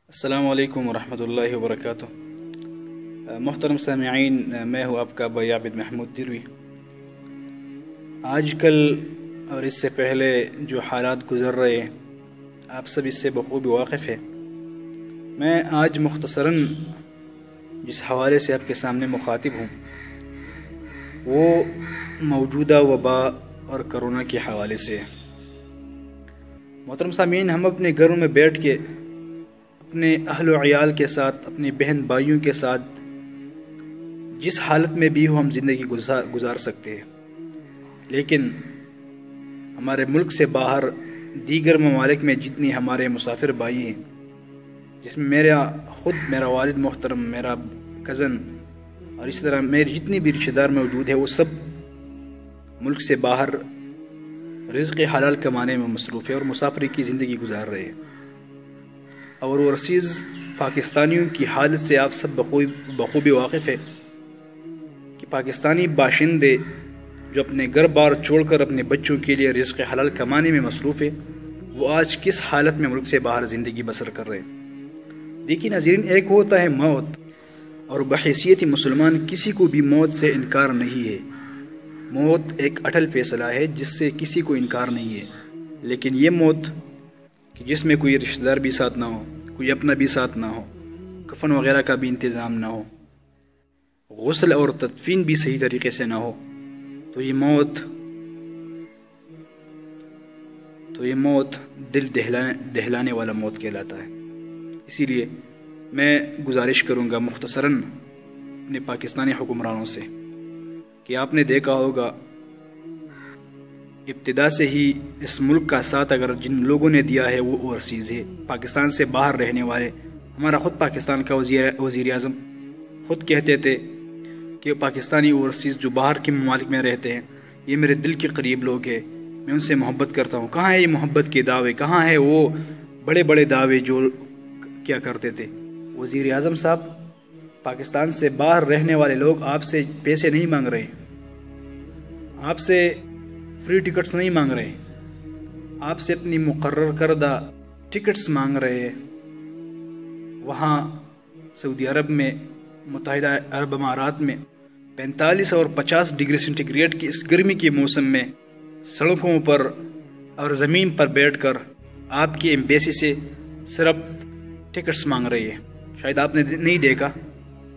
السلام علیکم ورحمۃ اللہ وبرکاتہ۔ محترم سامعین، میں ہوں آپ کا بھائی عابد محمود دروی۔ آج کل اور اس سے پہلے جو حالات گزر رہے ہیں آپ سب اس سے بخوبی واقف ہے۔ میں آج مختصراً جس حوالے سے آپ کے سامنے مخاطب ہوں وہ موجودہ وبا اور کرونا کے حوالے سے ہے۔ محترم سامعین، ہم اپنے گھروں میں بیٹھ کے اپنے اہل و عیال کے ساتھ، اپنے بہن بھائیوں کے ساتھ جس حالت میں بھی ہو ہم زندگی گزار سکتے ہیں، لیکن ہمارے ملک سے باہر دیگر ممالک میں جتنی ہمارے مسافر بھائی ہیں، جس میں میرا والد محترم، میرا کزن اور اس طرح میرے جتنی بھی رشتہ دار موجود ہیں، وہ سب ملک سے باہر رزق حلال کمانے میں مصروف ہے اور مسافری کی زندگی گزار رہے ہیں۔ اور اوورسیز پاکستانیوں کی حالت سے آپ سب بخوبی واقف ہے کہ پاکستانی باشندے جو اپنے گھر بار چھوڑ کر اپنے بچوں کے لیے رزق حلال کمانے میں مصروف ہے، وہ آج کس حالت میں ملک سے باہر زندگی بسر کر رہے ہیں۔ دیکھیے ناظرین، ایک ہوتا ہے موت، اور بحیثیت مسلمان کسی کو بھی موت سے انکار نہیں ہے۔ موت ایک اٹل فیصلہ ہے جس سے کسی کو انکار نہیں ہے، لیکن یہ موت کہ جس میں کوئی رشتہ دار بھی ساتھ نہ ہو، کوئی اپنا بھی ساتھ نہ ہو، کفن وغیرہ کا بھی انتظام نہ ہو، غسل اور تدفین بھی صحیح طریقے سے نہ ہو، تو یہ موت دل دہلانے والا موت کہلاتا ہے۔ اسی لیے میں گزارش کروں گا مختصراً اپنے پاکستانی حکمرانوں سے کہ آپ نے دیکھا ہوگا ابتدا سے ہی اس ملک کا ساتھ اگر جن لوگوں نے دیا ہے وہ اوورسیز ہے، پاکستان سے باہر رہنے والے۔ ہمارا خود پاکستان کا وزیر اعظم خود کہتے تھے کہ پاکستانی اوورسیز جو باہر کے ممالک میں رہتے ہیں یہ میرے دل کے قریب لوگ ہیں، میں ان سے محبت کرتا ہوں۔ کہاں ہے یہ محبت کے دعوے؟ کہاں ہے وہ بڑے بڑے دعوے جو کیا کرتے تھے؟ وزیر اعظم صاحب، پاکستان سے باہر رہنے والے لوگ آپ سے پیسے نہیں مانگ رہے، آپ سے فری ٹکٹس نہیں مانگ رہے، آپ سے اپنی مقرر کردہ ٹکٹس مانگ رہے ہیں۔ وہاں سعودی عرب میں، متحدہ عرب امارات میں 45 اور 50 ڈگری سینٹی گریڈ کی اس گرمی کے موسم میں سڑکوں پر اور زمین پر بیٹھ کر آپ کی ایمبیسی سے صرف ٹکٹس مانگ رہی ہے۔ شاید آپ نے نہیں دیکھا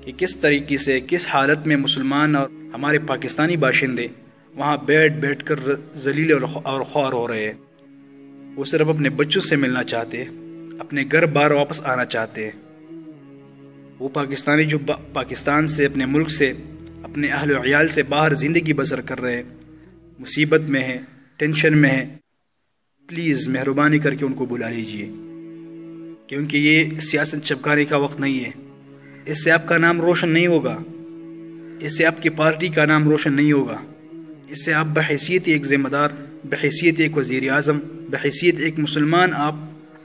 کہ کس طریقے سے، کس حالت میں مسلمان اور ہمارے پاکستانی باشندے وہاں بیٹھ کر ذلیل اور خوار ہو رہے ہیں۔ وہ صرف اپنے بچوں سے ملنا چاہتے ہیں، اپنے گھر بار واپس آنا چاہتے ہیں۔ وہ پاکستانی جو پاکستان سے، اپنے ملک سے، اپنے اہل و عیال سے باہر زندگی بسر کر رہے ہیں، مصیبت میں ہیں، ٹینشن میں ہیں، پلیز مہربانی کر کے ان کو بلا لیجئے، کیونکہ یہ سیاست چپکانے کا وقت نہیں ہے۔ اس سے آپ کا نام روشن نہیں ہوگا، اس سے آپ کی پارٹی کا نام روشن نہیں ہوگا، اس سے آپ بحیثیت ایک ذمہ دار، بحیثیت ایک وزیر اعظم، بحیثیت ایک مسلمان، آپ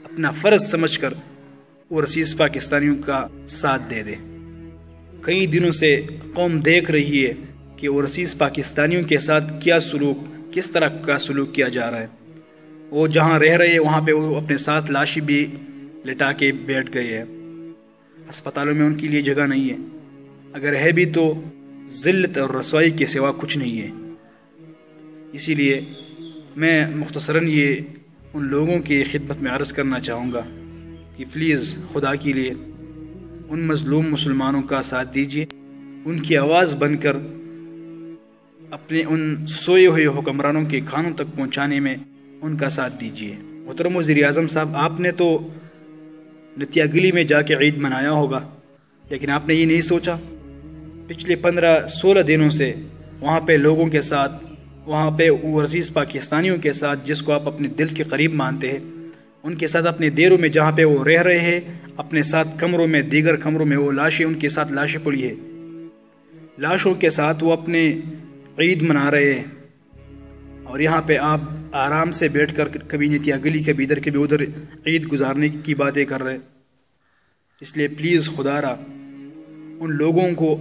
اپنا فرض سمجھ کر اوورسیز پاکستانیوں کا ساتھ دے دیں۔ کئی دنوں سے قوم دیکھ رہی ہے کہ اوورسیز پاکستانیوں کے ساتھ کس طرح کا سلوک کیا جا رہا ہے۔ وہ جہاں رہ رہے ہیں وہاں پہ وہ اپنے ساتھ لاشیں بھی لٹا کے بیٹھ گئے ہیں۔ اسپتالوں میں ان کے لیے جگہ نہیں ہے، اگر ہے بھی تو ذلت اور رسوائی کے سوا کچھ نہیں ہے۔ اسی لیے میں مختصراً یہ ان لوگوں کی خدمت میں عرض کرنا چاہوں گا کہ پلیز خدا کے لیے ان مظلوم مسلمانوں کا ساتھ دیجیے، ان کی آواز بن کر اپنے ان سوئے ہوئے حکمرانوں کے کانوں تک پہنچانے میں ان کا ساتھ دیجیے۔ محترم وزیر اعظم صاحب، آپ نے تو نتیا گلی میں جا کے عید منایا ہوگا، لیکن آپ نے یہ نہیں سوچا پچھلے 15-16 دنوں سے وہاں پہ لوگوں کے ساتھ، وہاں پہ اوورسیز پاکستانیوں کے ساتھ جس کو آپ اپنے دل کے قریب مانتے ہیں، ان کے ساتھ اپنے دیروں میں جہاں پہ وہ رہ رہے ہیں، اپنے ساتھ کمروں میں، دیگر کمروں میں وہ لاشیں، ان کے ساتھ لاشیں پڑی ہے، لاشوں کے ساتھ وہ اپنے عید منا رہے ہیں، اور یہاں پہ آپ آرام سے بیٹھ کر کبھی نتیا گلی، کبھی ادھر کبھی ادھر عید گزارنے کی باتیں کر رہے ہیں۔ اس لیے پلیز خدا را ان لوگوں کو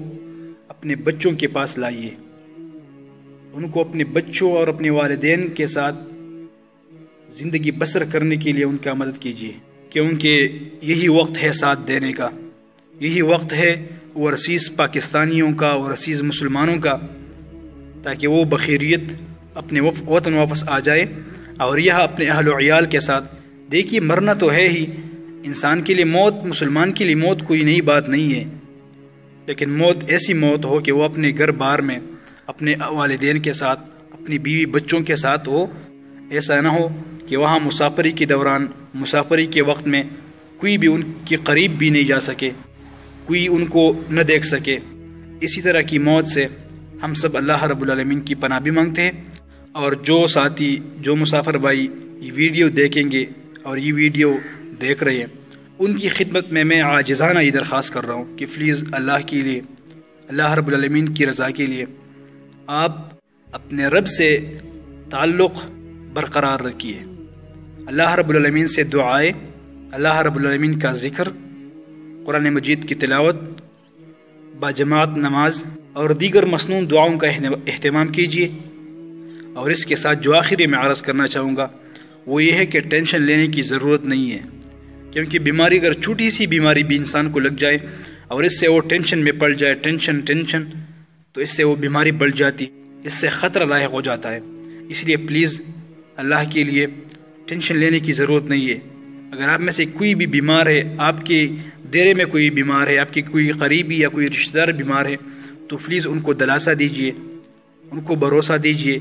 اپنے بچوں کے پاس لائیے، ان کو اپنے بچوں اور اپنے والدین کے ساتھ زندگی بسر کرنے کے لیے ان کا مدد کیجیے، کیونکہ یہی وقت ہے ساتھ دینے کا، یہی وقت ہے اوورسیز پاکستانیوں کا، اوورسیز مسلمانوں کا، تاکہ وہ بخیریت اپنے وطن واپس آ جائے اور یہ اپنے اہل و عیال کے ساتھ. دیکھیے مرنا تو ہے ہی، انسان کے لیے موت، مسلمان کے لیے موت کوئی نئی بات نہیں ہے، لیکن موت ایسی موت ہو کہ وہ اپنے گھر بار میں اپنے والدین کے ساتھ، اپنی بیوی بچوں کے ساتھ ہو. ایسا نہ ہو کہ وہاں مسافری کے دوران، مسافری کے وقت میں کوئی بھی ان کے قریب بھی نہیں جا سکے، کوئی ان کو نہ دیکھ سکے. اسی طرح کی موت سے ہم سب اللہ رب العالمین کی پناہ بھی مانگتے ہیں. اور جو ساتھی، جو مسافر بھائی یہ ویڈیو دیکھیں گے اور یہ ویڈیو دیکھ رہے ہیں، ان کی خدمت میں عاجزانہ یہ درخواست کر رہا ہوں کہ پلیز اللہ کے لیے، اللہ رب العالمین کی رضا کے لیے آپ اپنے رب سے تعلق برقرار رکھیے. اللہ رب العالمین سے دعائیں، اللہ رب العالمین کا ذکر، قرآن مجید کی تلاوت، باجماعت نماز اور دیگر مسنون دعاؤں کا اہتمام کیجیے. اور اس کے ساتھ جو آخری میں عرض کرنا چاہوں گا وہ یہ ہے کہ ٹینشن لینے کی ضرورت نہیں ہے، کیونکہ بیماری، اگر چھوٹی سی بیماری بھی انسان کو لگ جائے اور اس سے وہ ٹینشن میں پڑ جائے، ٹینشن تو اس سے وہ بیماری بڑھ جاتی، اس سے خطرہ لاحق ہو جاتا ہے. اس لیے پلیز اللہ کے لیے ٹینشن لینے کی ضرورت نہیں ہے. اگر آپ میں سے کوئی بھی بیمار ہے، آپ کے دیرے میں کوئی بیمار ہے، آپ کے کوئی قریبی یا کوئی رشتہ دار بیمار ہے، تو پلیز ان کو دلاسا دیجیے، ان کو بھروسہ دیجیے،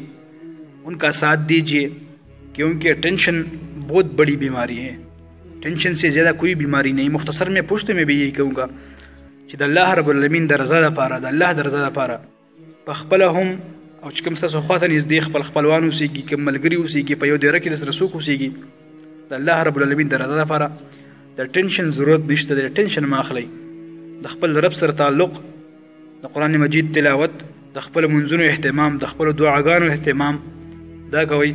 ان کا ساتھ دیجیے، کیونکہ ٹینشن بہت بڑی بیماری ہے. ٹینشن سے زیادہ کوئی بیماری نہیں. مختصر میں پوچھتے میں بھی یہی کہوں گا کہ اللہ رب العالمین درزا دا پارا، دا اللہ درزا دا پارا پخپلهم او چې کوم ستاسو خواته نږدې خپل خپلوان اوسېږي، کوم ملګري اوسېږي، په یو دیره کې درسره څوک اوسېږي، د الله رب العالمین د رضا لپاره د ټینشن ضرورت نشته. د ټینشن مه اخلئ. د خپل رب سره تعلق، د قرآن مجید تلاوت، د خپل منځونو اهتمام، د خپل دعاګانو اهتمام دا کوئ،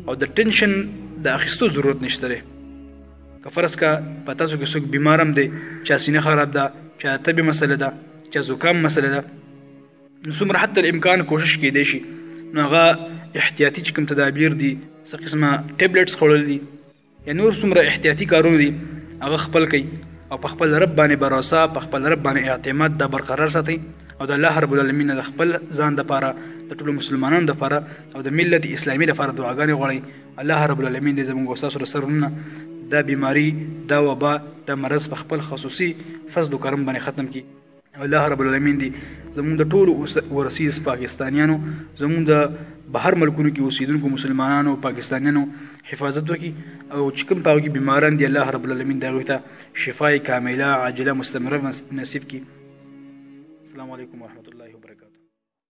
او د ټینشن د اخیستو ضرورت نشته دی. که فرض کا په تاسو کې څوک بیمار هم دی، چا سینه خراب ده، چا تبې مسله ده، چا زکام مسله ده، نو څومره حتی الامکان کوشش کیدی شي نو هغه احتیاطي چې کوم تدابیر دي، څه قسمه ټیبلټس خوړل دي یا نور څومره احتیاطي کارونه دي، هغه خپل کوي او په خپل رب باندې باور، په خپل رب باندې اعتماد دا برقرار ساتي، او د الله رب العالمین د خپل ځان دپاره، د ټولو مسلمانانو دپاره او د ملت اسلامي دپاره دعاګانې غواړئ. الله رب العالمین دې زموږ او ستاسو د سرونو دا بیماری، دا وبا، دا مرض په خپل خصوصي فضل و کرم باندې ختم کړي. الله رب العالمین دی زمون د ټولو ورسیز پاکستانیانو، زمون د بهر ملکونو کې اوسیدونکو مسلمانانو پاکستانیانو حفاظت وکړي، او چې کوم په هغو کې بیماران دي الله رب العالمین د هغوی ته شفای کامله عاجله مستمره نصیب کړي. السلام علیکم ورحمۃ اللہ وبرکاتہ.